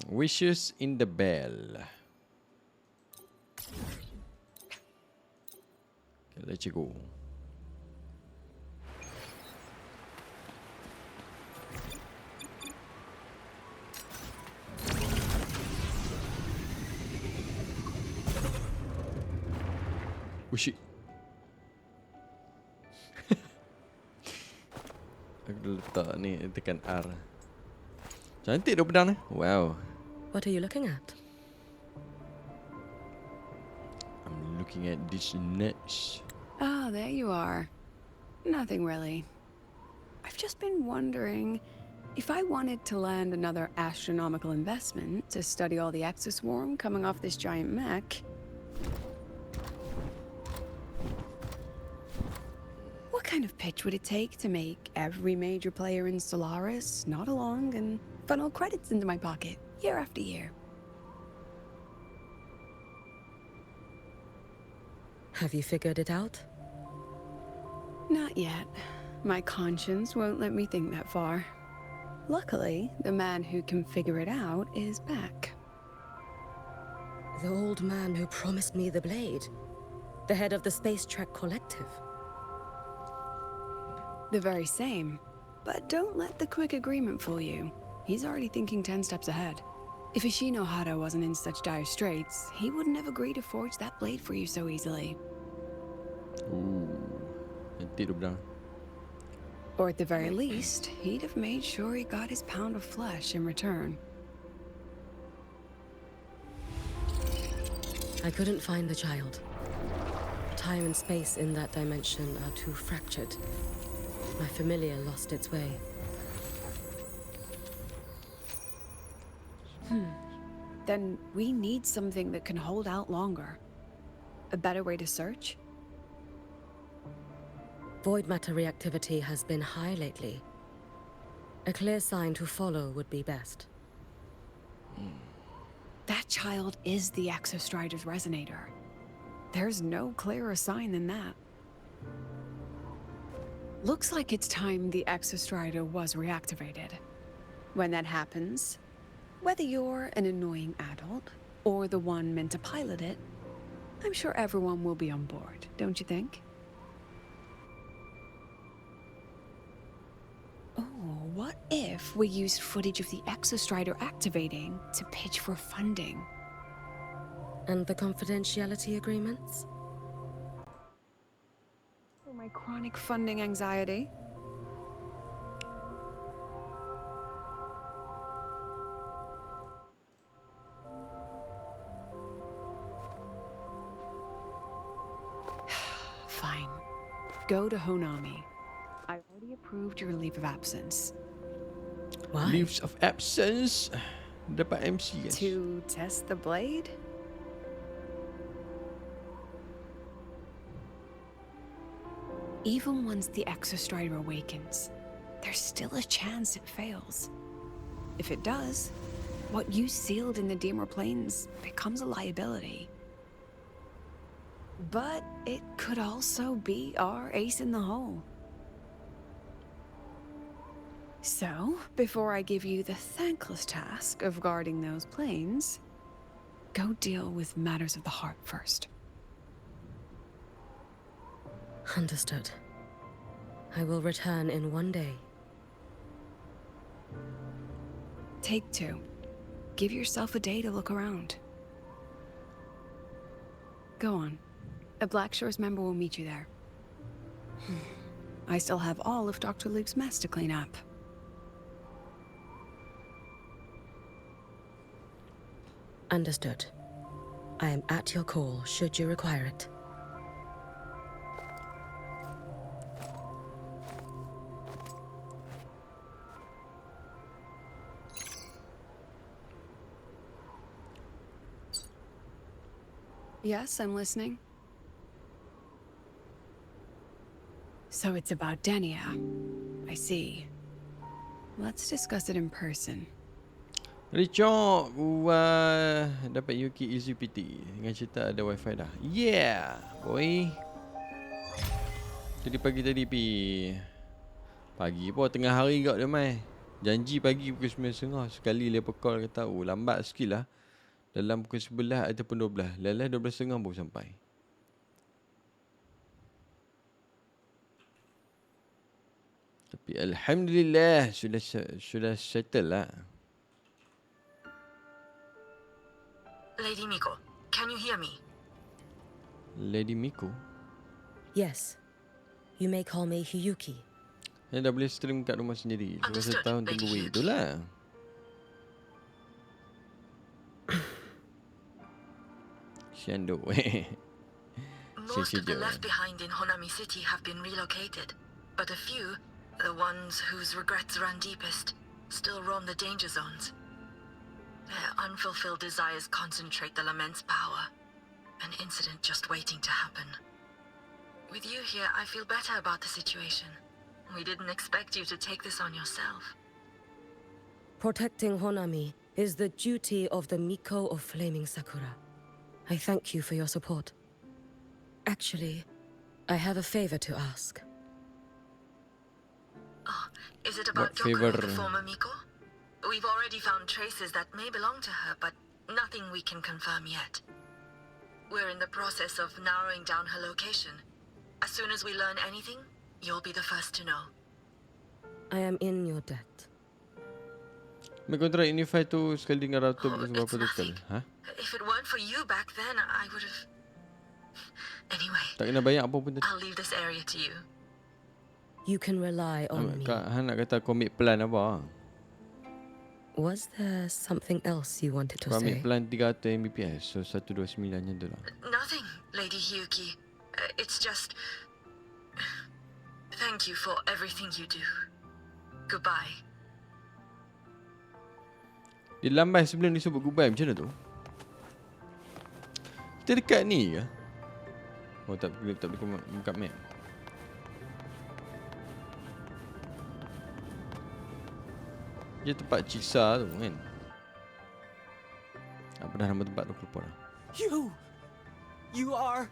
Wishes in the bell. Okay, let's go. Oh shit. Aku letak ni, tekan R. Cantik dah pedang ni. Wow. What are you looking at? I'm looking at this nuts. Oh, there you are. Nothing really. I've just been wondering if I wanted to land another astronomical investment to study all the exoswarm coming off this giant mech. What kind of pitch would it take to make every major player in Solaris nod along and funnel credits into my pocket year after year? Have you figured it out? Not yet. My conscience won't let me think that far. Luckily, the man who can figure it out is back. The old man who promised me the blade. The head of the Space Trek Collective. The very same. But don't let the quick agreement fool you. He's already thinking 10 steps ahead. If Ishino Hara wasn't in such dire straits, he wouldn't have agreed to forge that blade for you so easily. Cantik dah pedang. Or at the very least, he'd have made sure he got his pound of flesh in return. I couldn't find the child. Time and space in that dimension are too fractured. My familiar lost its way. Then we need something that can hold out longer. A better way to search? Void matter reactivity has been high lately. A clear sign to follow would be best. That child is the Exostrider's resonator. There's no clearer sign than that. Looks like it's time the Exostrider was reactivated. When that happens, whether you're an annoying adult or the one meant to pilot it, I'm sure everyone will be on board, don't you think? Oh, what if we used footage of the Exostrider activating to pitch for funding? And the confidentiality agreements? For my chronic funding anxiety. Fine. Go to Honami. I already approved your leave of absence. Why? Leaves of absence. Dapat MC kan? To test the blade? Even once the Exostrider awakens, there's still a chance it fails. If it does, what you sealed in the Dimmer Plains becomes a liability. But it could also be our ace in the hole. So, before I give you the thankless task of guarding those planes, go deal with matters of the heart first. Understood. I will return in one day. Take 2. Give yourself a day to look around. Go on. A Black Shores member will meet you there. I still have all of Dr. Luke's mess to clean up. Understood. I am at your call should you require it. Yes, I'm listening. So it's about Denia. I see. Let's discuss it in person. Ricok, dapat UK Easy PT dengan cerita ada wifi dah. Yeah, boy. Jadi pagi tadi pi. Pagi pun tengah hari kau dia mai. Janji pagi pukul 9.30. Sekali lepas call kata, oh lambat sikit lah. Dalam pukul 11 ataupun 12. Lelah 12.30 baru sampai. Tapi Alhamdulillah sudah settle lah. Lady Miko, can you hear me? Lady Miko. Yes. You may call me Hiyuki. Dia dah boleh stream kat rumah sendiri. So Understood, setahun Lady tunggu wait Hugh. tu lah. Sian doh. Most of the Sejauh. left behind in Honami City have been relocated, but a few, the ones whose regrets run deepest, still roam the danger zones. Their unfulfilled desires concentrate the lament's power. An incident just waiting to happen. With you here, I feel better about the situation. We didn't expect you to take this on yourself. Protecting Honami is the duty of the Miko of Flaming Sakura. I thank you for your support. Actually, I have a favor to ask. Oh, is it about What Joko, favor? the former Miko? We've already found traces that may belong to her, but nothing we can confirm yet. We're in the process of narrowing down her location. As soon as we learn anything, you'll be the first to know. I am in your debt. May kontrak Unify tu sekali dengan router Oh, berapa it's total? nothing. Ha? If it weren't for you back then, I would have... Anyway, Tak kena bayar apa pun tadi. I'll leave this area to you. You can rely on me. Han nak kata commit plan apa? Was there something else you wanted to Kau ambil say? plan 300 Mbps. So 129 macam tu lah. Nothing, Lady Hyuki. It's just... Thank you for everything you do. Goodbye. Dia lambai sebelum dia sebut goodbye macam mana tu? Kita dekat ni ke? Oh tak boleh buka map. Dia tempat Cisa tu kan. Apa dah nama tempat tu aku lupa dah. You are...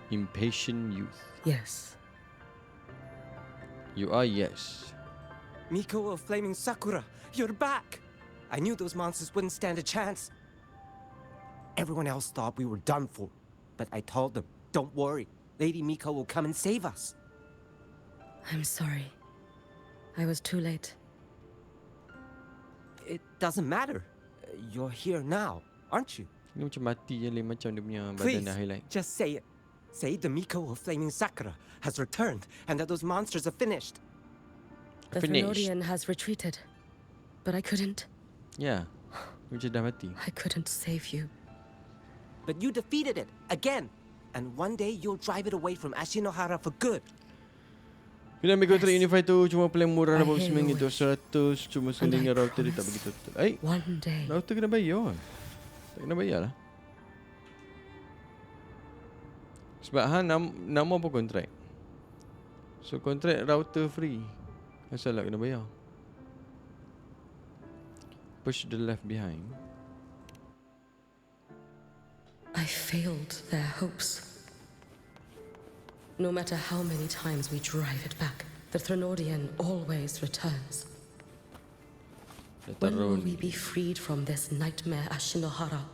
Impatient Youth. Yes. You are yes. Miko of Flaming Sakura, you're back! I knew those monsters wouldn't stand a chance. Everyone else thought we were done for, but I told them, don't worry, Lady Miko will come and save us. I'm sorry. I was too late. It doesn't matter. You're here now, aren't you? Ni macam mati je lain macam dia punya badan Please, dah highlight. just say it. Say the Miko of Flaming Sakura has returned and that those monsters are finished. The Finished. Thenodian has retreated. But I couldn't. Ya. Dia macam dah mati. I couldn't save you. But you defeated it, again. And one day you'll drive it away from Ashinohara for good. Bila ambil kontrak Unify tu cuma plan murah I dapat hear seminggu your tu 100 cuma sekali And I dengan router dia tak promise. bagi total. Eh, One day. router kena bayar. Tak kena bayar lah. Sebab nama apa kontrak? So kontrak router free. Asal lah kena bayar. Push the left behind. I failed their hopes. No matter how many times we drive it back, the Thenodian always returns. Dah When will taruh we be freed from this nightmare Ashinohara?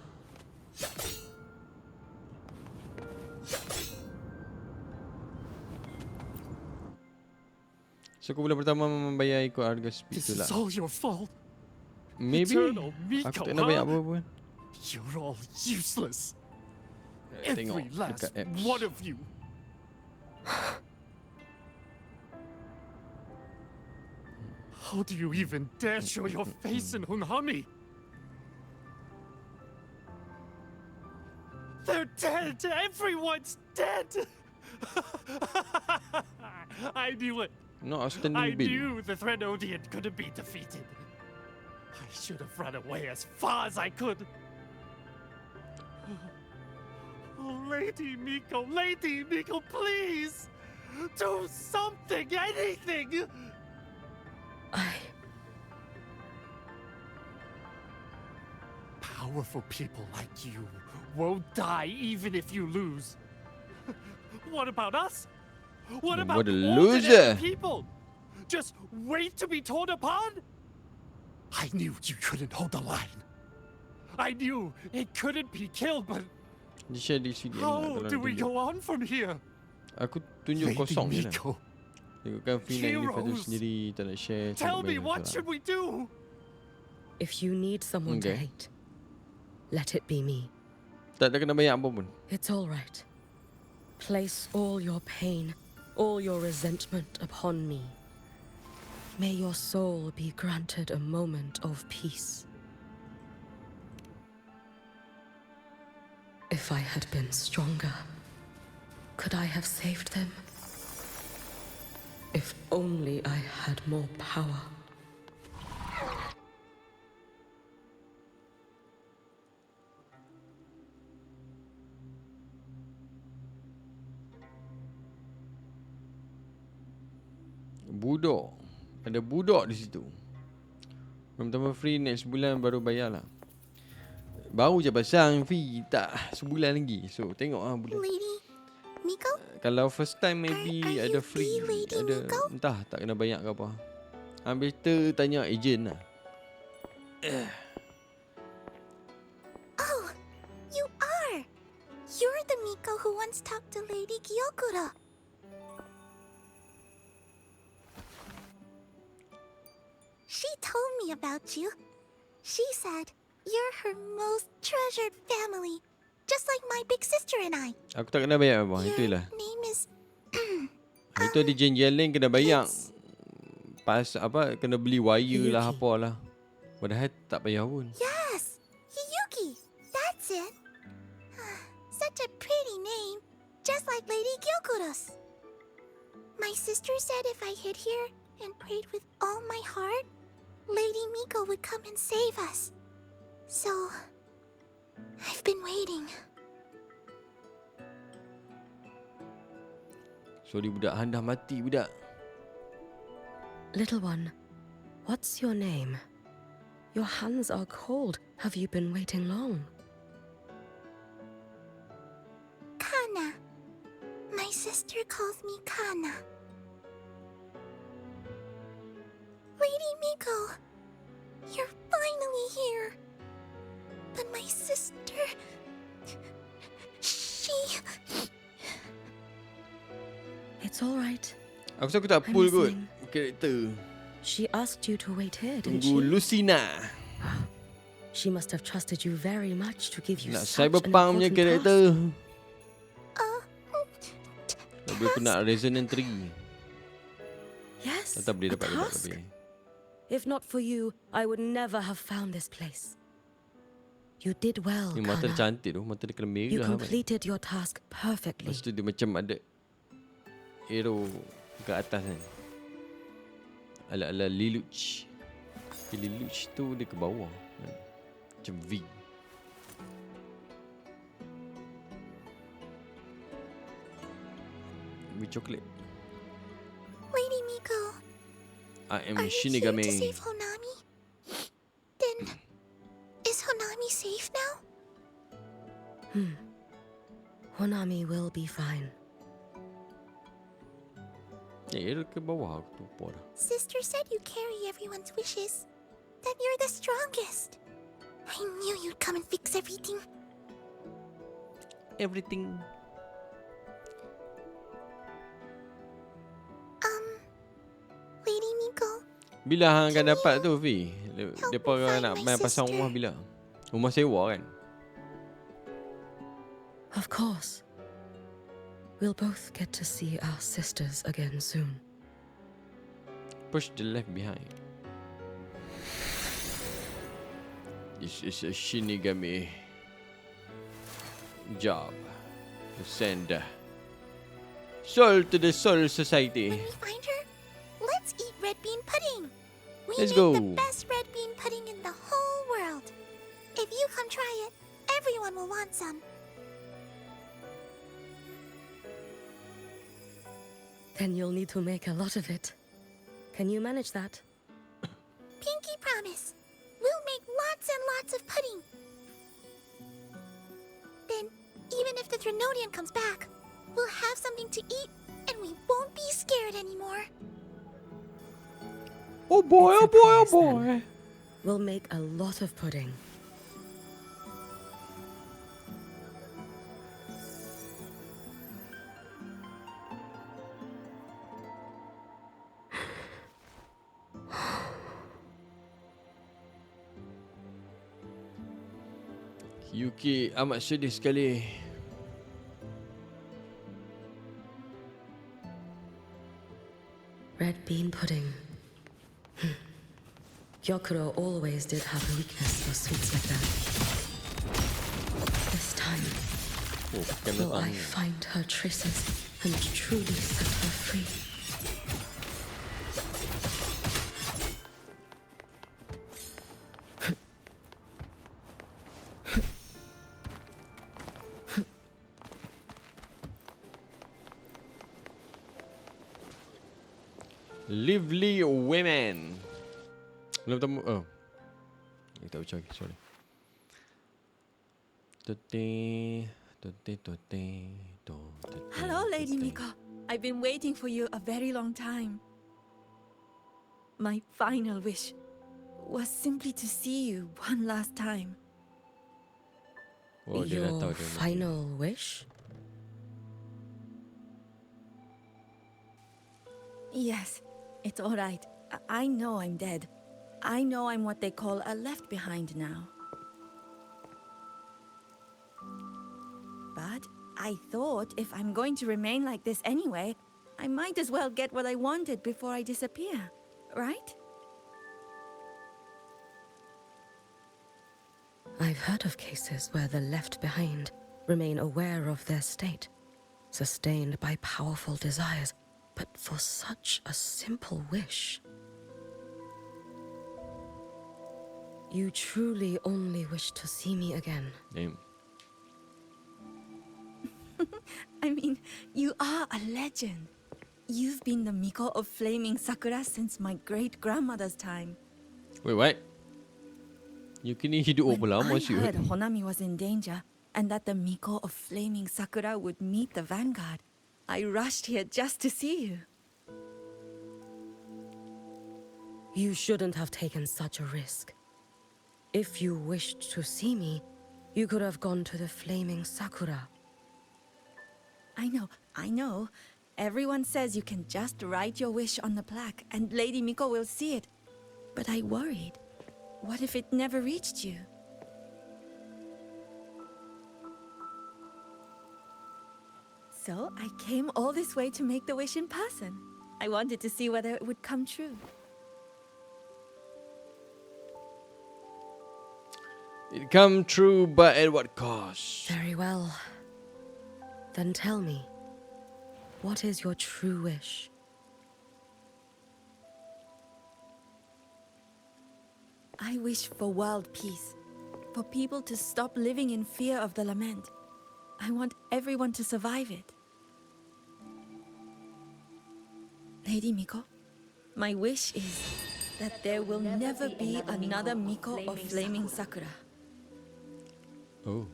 So aku bulan pertama membayar ikut harga speed This tu lah. is all your fault. Maybe Eternal aku Miko, tak kena bayar huh? apa pun. You're all useless. Tengok Every last dekat apps. one of you. How do you even dare show your face in Hunhami? They're dead! Everyone's dead! I knew it! No I outstanding bill. knew the Thenodian couldn't be defeated. I should have run away as far as I could. Oh, Lady Miko, please! Do something, anything! Powerful people like you won't die even if you lose. What about us? What about What a ordinary loser. people? Just wait to be torn apart? I knew you couldn't hold the line. I knew it couldn't be killed, but Dia share di sini how tolong do we tunjuk. go on from here? Aku tunjuk Lady kosong je lah. Miko, Tengokkan V9 ni Fatu Heroes. sendiri tak nak share. tell sanggup me bayar what salah. should we do? If you need someone to Okay. hate, let it be me. Tak ada kena bayar apa pun. It's all right. Place all your pain, all your resentment upon me. May your soul be granted a moment of peace. If I had been stronger, could I have saved them? If only I had more power. Budak. Ada budak di situ. Pertama free next bulan baru bayar lah. Baru je pasang fee tak sebulan lagi. So tengok lah bulan. Lady Miko? Kalau first time maybe Are ada you free, the Lady ada Miko? entah tak kena banyak ke apa. Habis tu tanya ejen lah. Oh, you are! You're the Miko who once talked to Lady Gyokuro. She told me about you. She said you're her most treasured family, just like my big sister and I. Aku tak kena bayar apa. Your Itulah. name is... Itu ada janjian lain kena bayar. Pas apa kena beli wire lah Yuki. apalah. Padahal tak payah pun. Yes, Yuki. That's it. Such a pretty name, just like Lady Gyokuro's. My sister said if I hid here and prayed with all my heart, Lady Miko would come and save us. So, I've been waiting. Sorry budak, Han dah mati budak. Little one, what's your name? Your hands are cold. Have you been waiting long? Kana. My sister calls me Kana. Lady Miko, you're finally here. But my sister... She... It's all right. Aku rasa aku tak I'm pull kot listening. karakter. She asked you to wait here, didn't Tunggu she? Lucina. She must have trusted you very much to give you Nak such an cyberpunk punya important karakter. task. Tapi aku nak Resonant 3. Yes, Tak boleh a dapat juga task. tapi. If not for you, I would never have found this place. You did well, Ni mata dia Kana. cantik tu. Mata dia kena You merah. kan. completed your task perfectly. Lepas tu dia macam ada arrow ke atas kan. Ala-ala Lelouch. Lelouch tu dia ke bawah kan. Macam V. V coklat. Lady Miko, I am are you here to Shinigami. save Honami? Then, is Honami safe now? Honami will be fine. Arrow ke bawah aku tu lupa dah. Sister said you carry everyone's wishes. That you're the strongest. I knew you'd come and fix everything. Everything. Lady Miko, Bila hang akan dapat tu V? Depa me find nak my main pasang sister? rumah bila? Rumah sewa kan? Of course. We'll both get to see our sisters again soon. Push the left behind. This is a Shinigami job to send soul to the Soul Society. when we find her, let's eat red bean pudding. We Let's make go. the best red bean pudding in the whole world. If you come try it, everyone will want some. Then you'll need to make a lot of it. Can you manage that? Pinky promise. We'll make lots and lots of pudding. Then, even if the Drenodian comes back, we'll have something to eat and we won't be scared anymore. Oh boy, It's oh a boy, oh promise then. boy. We'll make a lot of pudding. Yuki amat sedih sekali. Red bean pudding. Gyokuro always did have a weakness for sweets like that. This time, Oh, pakai will I menang. find her traces and truly set her free? Lively women. Belum temu. Oh. Tak baca lagi, sorry. Hello, Lady Miko. I've been waiting for you a very long time. My final wish was simply to see you one last time. Oh, dia dah tahu Your dia mati. final wish? Yes, it's all right. I know I'm dead. I know I'm what they call a left behind now. But I thought if I'm going to remain like this anyway, I might as well get what I wanted before I disappear, right? I've heard of cases where the left behind remain aware of their state, sustained by powerful desires, but for such a simple wish. You truly only wish to see me again. Damn. I mean, you are a legend. You've been the Miko of Flaming Sakura since my great-grandmother's time. Wait, what? Yuki ni hidup berapa When lama I sih? heard Honami was in danger and that the Miko of Flaming Sakura would meet the vanguard, I rushed here just to see you. You shouldn't have taken such a risk. If you wished to see me, you could have gone to the Flaming Sakura. I know. Everyone says you can just write your wish on the plaque and Lady Miko will see it. But I worried. What if it never reached you? So I came all this way to make the wish in person. I wanted to see whether it would come true. It come true, but at what cost? Very well. Then tell me, what is your true wish? I wish for world peace, for people to stop living in fear of the lament. I want everyone to survive it. Lady Miko, my wish is that there will never be another Miko of Flaming Sakura. Oh.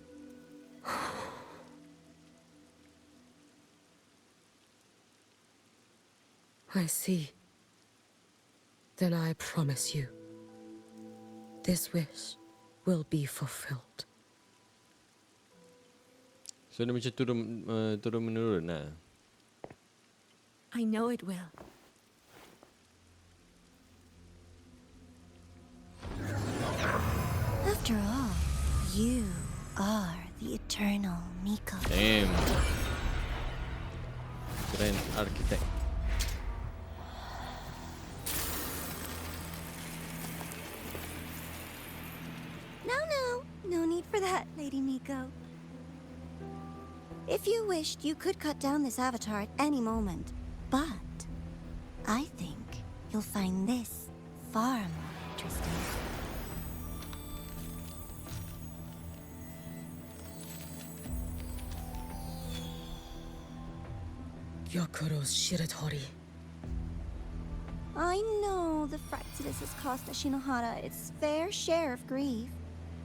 I see. Then I promise you, this wish will be fulfilled. So dia macam turun menurun lah. I know it will. After all, you are the eternal Miko. Damn. Grand architect. No need for that, Lady Miko. If you wished, you could cut down this avatar at any moment. But I think you'll find this far more interesting. Gyokuro's Shiratori. I know the Fraxidus has cost the Shinohara its fair share of grief.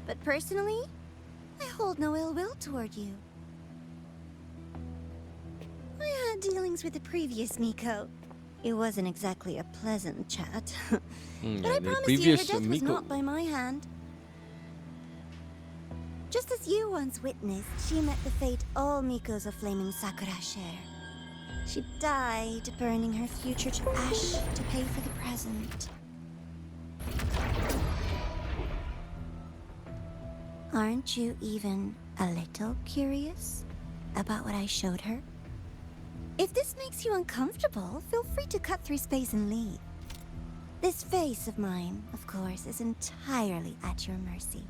But personally, I hold no ill will toward you. I had dealings with the previous Miko. It wasn't exactly a pleasant chat. But Yeah, I the promise you, her previous death was Miko. not by my hand. Just as you once witnessed, she met the fate all Mikos of Flaming Sakura share. She died, burning her future to ash to pay for the present. Aren't you even a little curious about what I showed her? If this makes you uncomfortable, feel free to cut through space and leave. This face of mine, of course, is entirely at your mercy.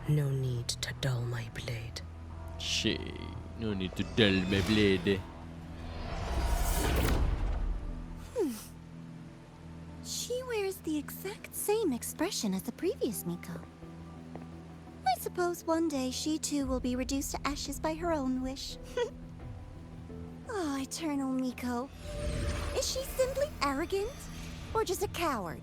No need to dull my blade. Shit, no need to dull my blade. She wears the exact same expression as the previous Miko. I suppose one day she too will be reduced to ashes by her own wish. Oh, Eternal Miko. Is she simply arrogant? Or just a coward?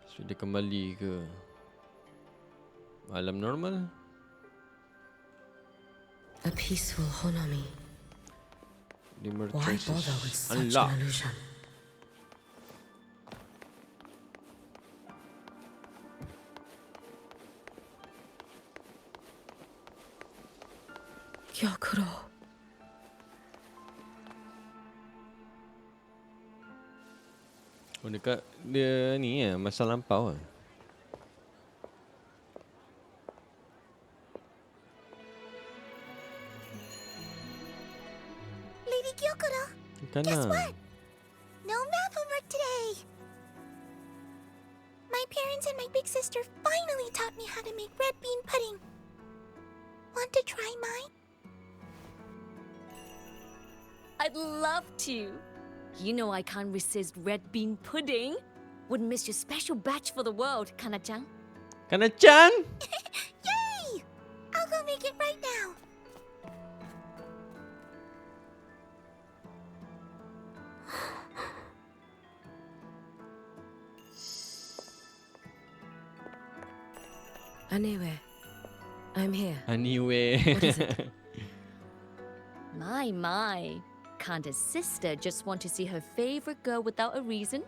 Sudah kembali ke alam normal? A peaceful Honami. Dimmer Why traces bother with such an unlocked. illusion? Gyokuro. Oh, dekat dia ni masa lampau lah. Lady Gyokuro, Kan guess lah. what? No math homework today. My parents and my big sister finally taught me how to make red bean pudding. Want to try mine? I'd love to. You know I can't resist red bean pudding. Wouldn't miss your special batch for the world, Kana-chan. Kana-chan! Yay! I'll go make it right now. Anyway, I'm here. Anyway. What is it? My. Can't a sister just want to see her favorite girl without a reason?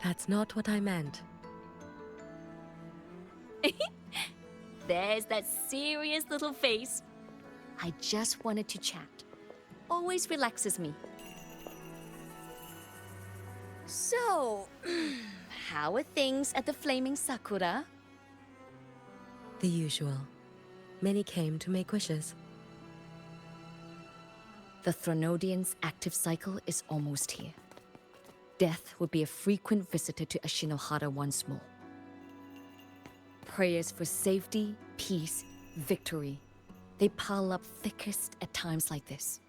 That's not what I meant. There's that serious little face. I just wanted to chat. Always relaxes me. So, how are things at the Flaming Sakura? The usual. Many came to make wishes. The Thronodian's active cycle is almost here. Death will be a frequent visitor to Ashinohara once more. Prayers for safety, peace, victory. They pile up thickest at times like this.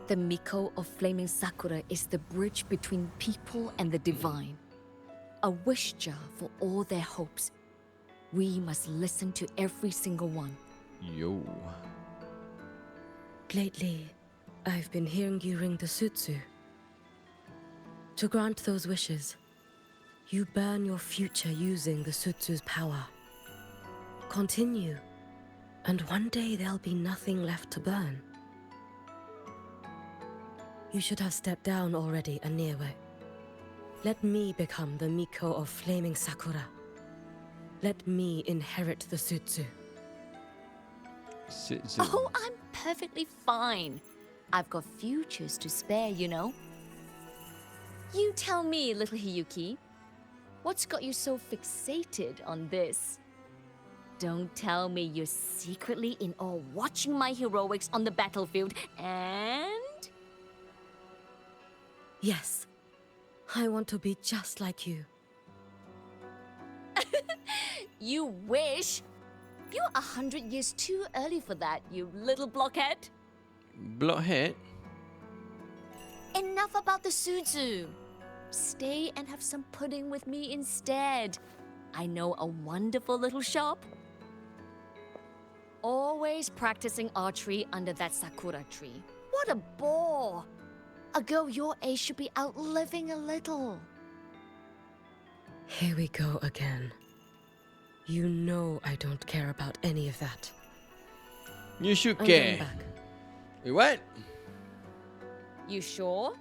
The Miko of Flaming Sakura is the bridge between people and the divine. A wish jar for all their hopes. We must listen to every single one. Yo. Lately, I've been hearing you ring the sutsu. To grant those wishes, you burn your future using the sutsu's power. Continue, and one day there'll be nothing left to burn. You should have stepped down already, Aniewe. Let me become the Miko of Flaming Sakura. Let me inherit the sutsu. Oh, I'm perfectly fine. I've got futures to spare, you know. You tell me, little Hiyuki, what's got you so fixated on this? Don't tell me you're secretly in awe watching my heroics on the battlefield and... Yes, I want to be just like you. You wish? You're 100 years too early for that, you little blockhead. Blockhead? Enough about the Suzu. Stay and have some pudding with me instead. I know a wonderful little shop. Always practicing archery under that sakura tree. What a bore! A girl your age should be out living a little. Here we go again. You know I don't care about any of that. You should I'm going care. back. Wait, what? You sure?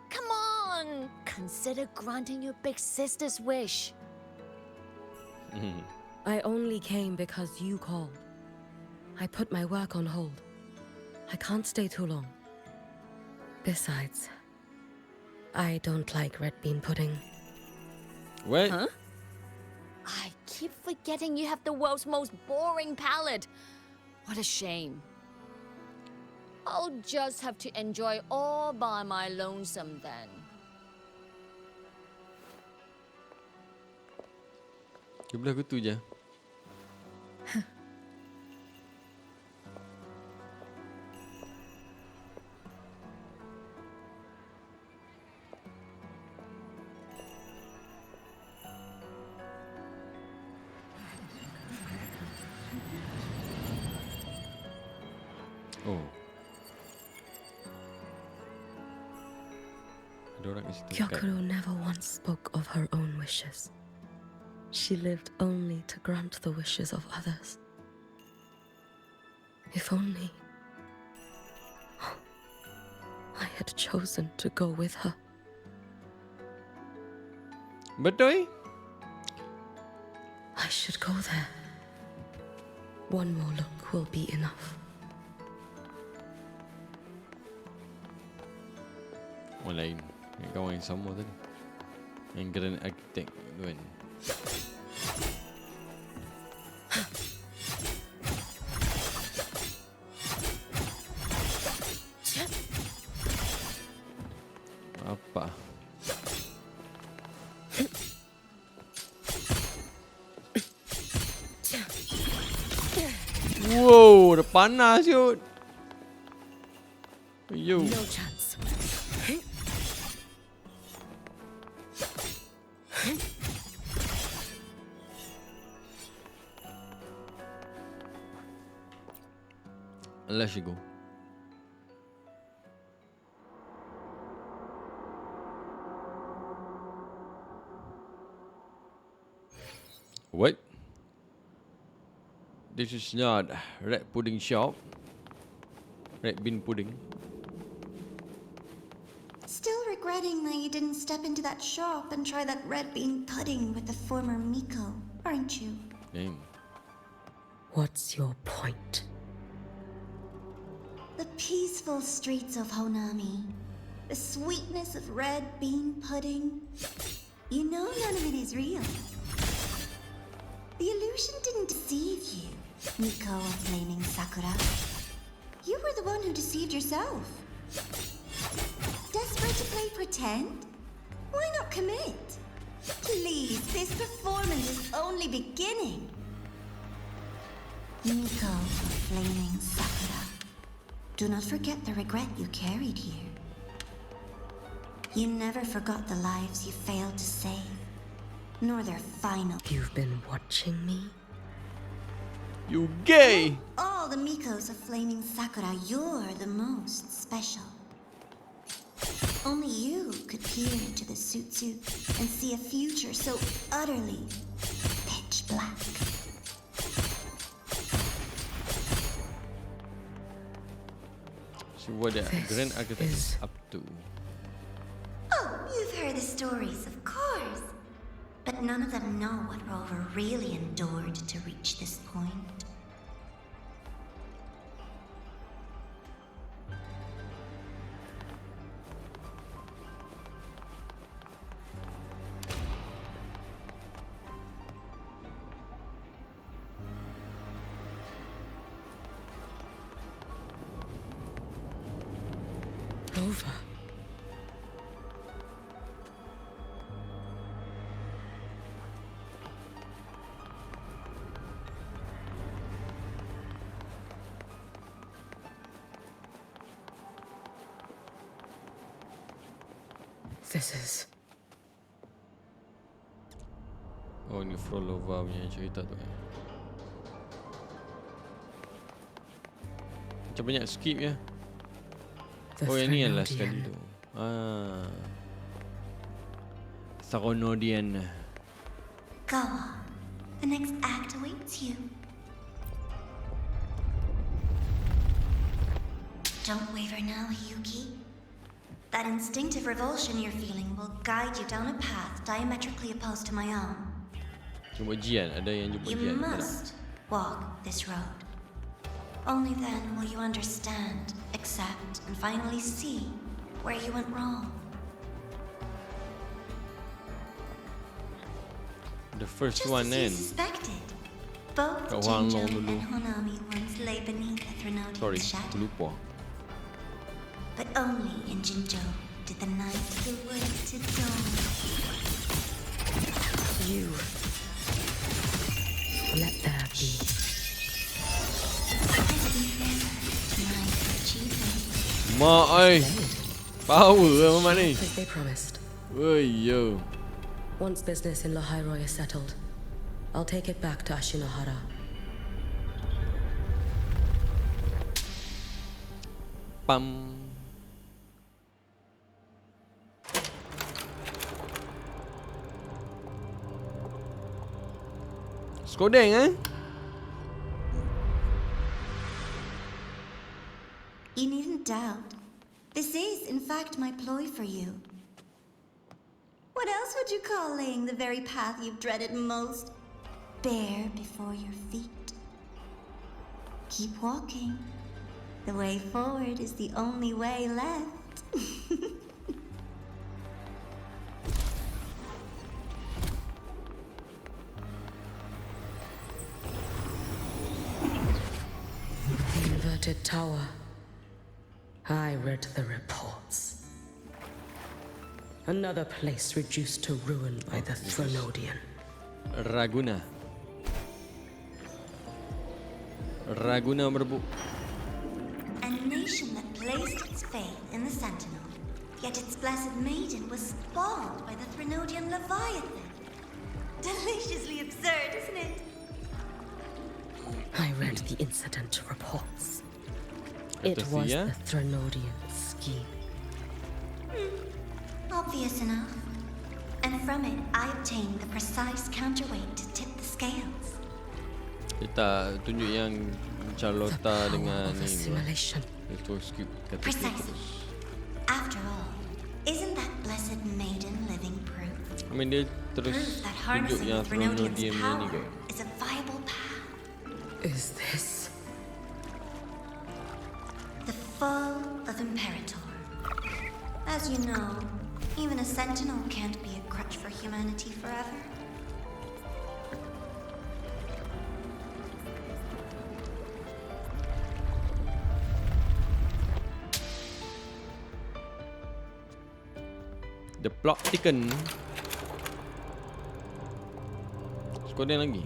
Come on! Consider granting your big sister's wish. I only came because you called. I put my work on hold. I can't stay too long. Besides, I don't like red bean pudding. What? Huh? I keep forgetting you have the world's most boring palate. What a shame. I'll just have to enjoy all by my lonesome then. Dia belah aku tu je. Oh. Ada orang kat situ. Gyokuro never once spoke of her own wishes. She lived only to grant the wishes of others. If only I had chosen to go with her. Betul? I should go there. One more look will be enough. Orang lain. Kawan yang sama tadi. Yang grand architect tu kan. Apa? Wow, dah panas siut. Yo. No chance. Let's go. What? This is not red pudding shop. Red bean pudding. Still regretting that you didn't step into that shop and try that red bean pudding with the former Miko, aren't you? Damn. What's your point? The peaceful streets of Honami. The sweetness of red bean pudding. You know none of it is real. The illusion didn't deceive you, Miko of Flaming Sakura. You were the one who deceived yourself. Desperate to play pretend? Why not commit? Please, this performance is only beginning. Miko of Flaming Sakura. Do not forget the regret you carried here. You never forgot the lives you failed to save, nor their final. You've been watching me? You gay! All the Mikos of Flaming Sakura, you're the most special. Only you could peer into the Sutsu and see a future so utterly pitch black. See what the grand architect is up to. Oh, you've heard the stories, of course. But none of them know what Rover really endured to reach this point. Rover. This is... Oh, ni Frolova punya cerita tu. Macam banyak skip ya. the Oh, yang ni yang last Threnodian. kali tu. Threnodian. Go on. The next act awaits you. Don't waver now, Hiyuki. That instinctive revulsion you're feeling will guide you down a path diametrically opposed to my own. Jumpa Jian, ada yang jumpa You Jian. Tak nak? must walk this road. Only then will you understand, accept, and finally see where you went wrong. The first Just one as you kan. suspected, both Kat Wang Jinjo Long dulu. and Honami once lay beneath the Sorry, Threnodian's shadow. lupa. But only in Jinjo did the night feel worth to dawn. You. Let there be. I didn't never deny your achievement. Mak ai. Power lah mamak ni. As they promised. Oi yo. Once business in Lahairoi is settled, I'll take it back to Ashinohara. Pam. Skodeng eh? You needn't doubt. This is, in fact, my ploy for you. What else would you call laying the very path you've dreaded most bare before your feet? Keep walking. The way forward is the only way left. The inverted tower. I read the reports. Another place reduced to ruin by the Threnodian. Raguna. Raguna merebut. A nation that placed its faith in the Sentinel, yet its blessed maiden was spawned by the Threnodian Leviathan. Deliciously absurd, isn't it? I read the incident reports. It Kata was Sia? the Threnodian scheme. Obvious enough. And from it, I obtained the precise counterweight to tip the scales. Dia tak tunjuk yang The Charlotta power dengan of ni. assimilation. Dia terus skip kata dia Precisely. terus. After all, isn't that blessed maiden living proof? I mean dia terus Proof that tunjuk harnessing yang the Threnodian's Threnodian punya ni power ke. is a viable path. Is this? The fall of Imperator. As you know, even a sentinel can't be a crutch for humanity forever. The plot thicken. Skodeng lagi.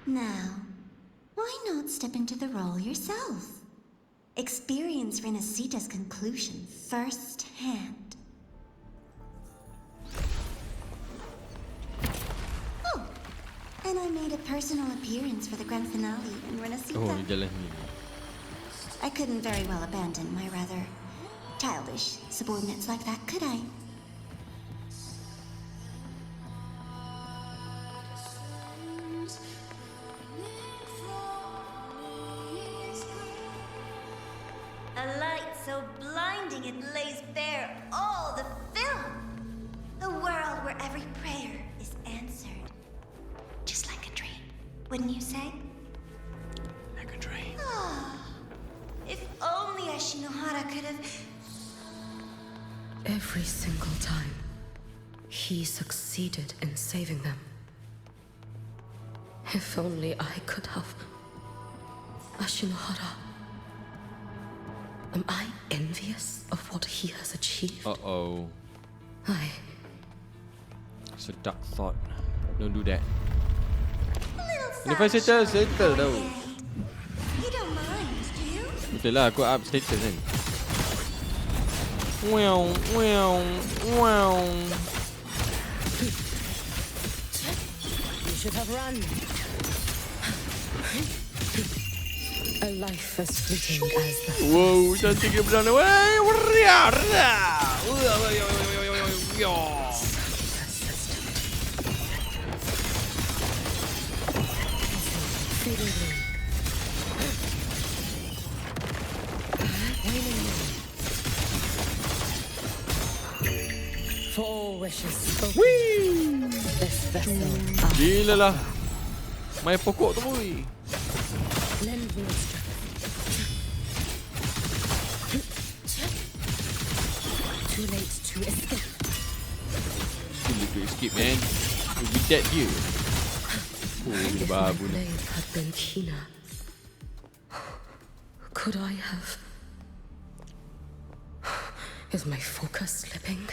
Now, why not step into the role yourself? Experience Renacita's conclusion firsthand. Oh, and I made a personal appearance for the grand finale in Renacita. Oh, dia jalan ni. I couldn't very well abandon my rather childish subordinates like that, could I? A light so blinding it lays bare all the film. A world where every prayer is answered. Just like a dream, wouldn't you say? Like a dream. If only Ashinohara could have... Every single time, he succeeded in saving them. If only I could have. Ashinohara. Am I envious of what he has achieved? Uh-oh. It's a dark thought. Don't do that. Little And if I settle, sunshine. settle Oh, tau. yay. You don't mind, do you? Itulah aku up status kan. Wow, wow, wow. You should have run. A life as fleeting as the Wow, cantik dia berana. Wah, waria. Four wishes spoken. This vessel. Gila lah. Main pokok tu boy. Lend me your strength. Too late to escape. Too late to escape, man. You'll be dead here. Oh, If gila my babu ni. blade had been keener, could I have? Is my focus slipping?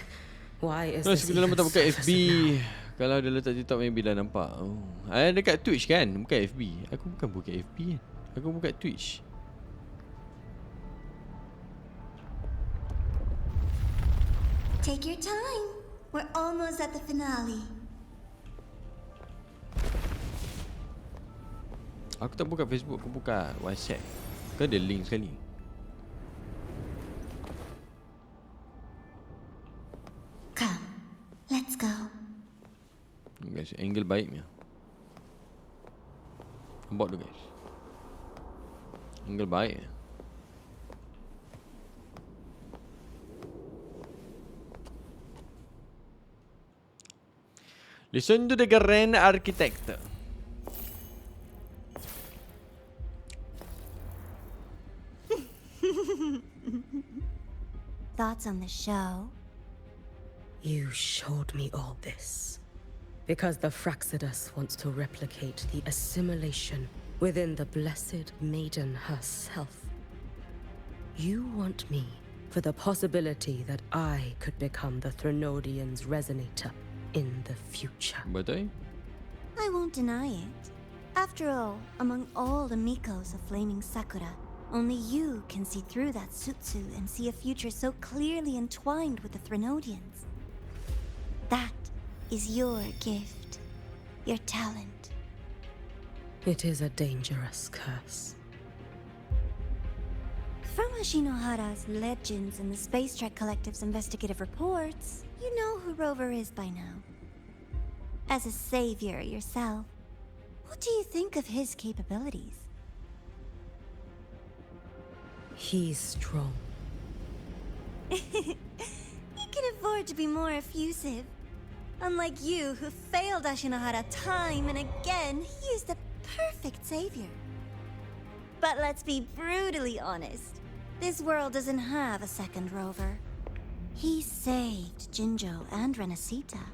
Why is Nah, this sebenarnya even tak buka FB. surfacing now? Kalau dia letak TikTok maybe dah nampak. Oh. Dekat Twitch kan? Bukan FB. Aku bukan buka FB kan. Aku buka Twitch. Take your time. We're almost at the finale. Aku tak buka Facebook, aku buka WhatsApp. Kan ada link sekali. Come, let's go. Guys, angle baiknya. Nampak tu guys. Angle baik. Listen to the Grand Architect. Thoughts on the show? You showed me all this because the Fraxidus wants to replicate the assimilation within the blessed maiden herself. You want me for the possibility that I could become the Threnodians' resonator in the future. Betul? I won't deny it. After all, among all the Mikos of Flaming Sakura, only you can see through that Sutsu and see a future so clearly entwined with the Threnodians. That is your gift, your talent. It is a dangerous curse. From Ashinohara's legends and the Space Trek Collective's investigative reports, you know who Rover is by now. As a savior yourself, what do you think of his capabilities? He's strong. He can afford to be more effusive. Unlike you, who failed Ashinohara time and again, he is the perfect savior. But let's be brutally honest. This world doesn't have a second Rover. He saved Jinjo and Renacita.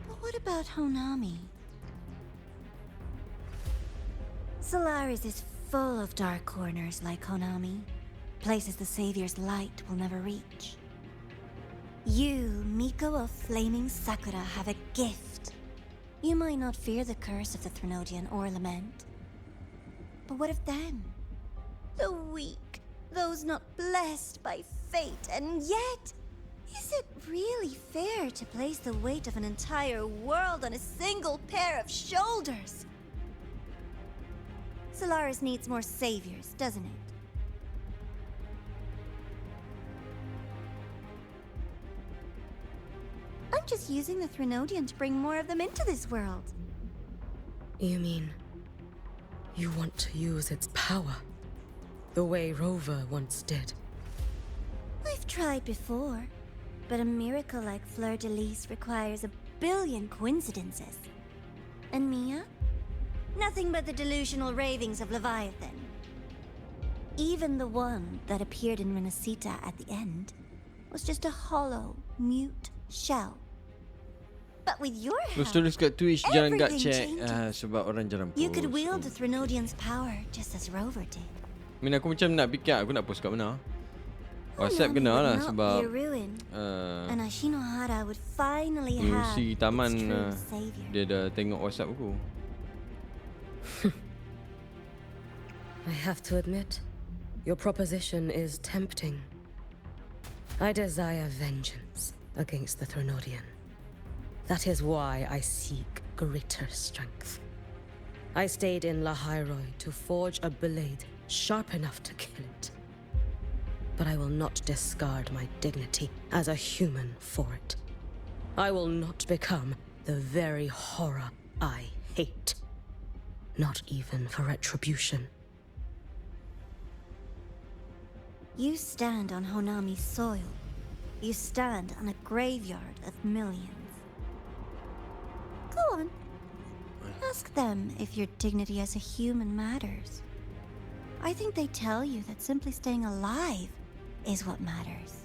But what about Honami? Solaris is full of dark corners like Honami. Places the Savior's light will never reach. You, Miko of Flaming Sakura, have a gift. You might not fear the curse of the Threnodian or lament. But what of them? The weak, those not blessed by fate, and yet, is it really fair to place the weight of an entire world on a single pair of shoulders? Solaris needs more saviors, doesn't it? I'm just using the Threnodian to bring more of them into this world. You mean you want to use its power the way Rover once did? I've tried before, but a miracle like Fleur-de-Lis requires a billion coincidences. And Mia? Nothing but the delusional ravings of Leviathan. Even the one that appeared in Renacita at the end was just a hollow, mute shell. But with your help, Terus kat Twitch jangan gak everything check changes. sebab orang jarang post. You could wield the Threnodian's power just as Rover did. Aku macam nak fikir aku nak post kat mana. WhatsApp Honami kena would lah not sebab be a ruin, and Ashinohara would finally have si Taman its true savior. dia dah tengok WhatsApp aku. I have to admit, Your proposition is tempting. I desire vengeance against the Threnodian. That is why I seek greater strength. I stayed in Lahairoi to forge a blade sharp enough to kill it. But I will not discard my dignity as a human for it. I will not become the very horror I hate. Not even for retribution. You stand on Honami's soil. You stand on a graveyard of millions. Go on. Ask them if your dignity as a human matters. I think they tell you that simply staying alive is what matters.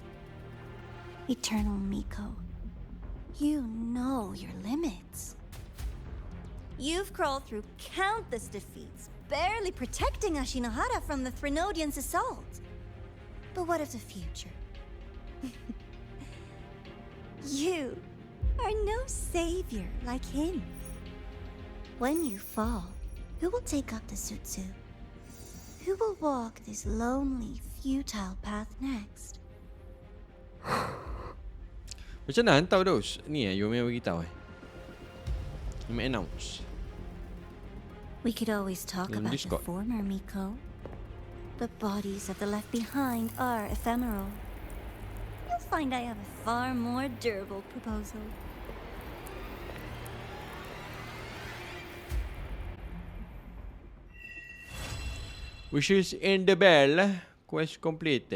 Eternal Miko, you know your limits. You've crawled through countless defeats, barely protecting Ashinahara from the Threnodians' assault. But what of the future? You are no savior like him. When you fall, who will take up the Sutsu? Who will walk this lonely, futile path next? Macam mana hantar dos? Ni you memang beritahu You may announce. We could always talk In about Discord. the former Miko. The bodies of the left behind are ephemeral. You'll find I have a far more durable proposal. Wishes in the bell. Quest complete.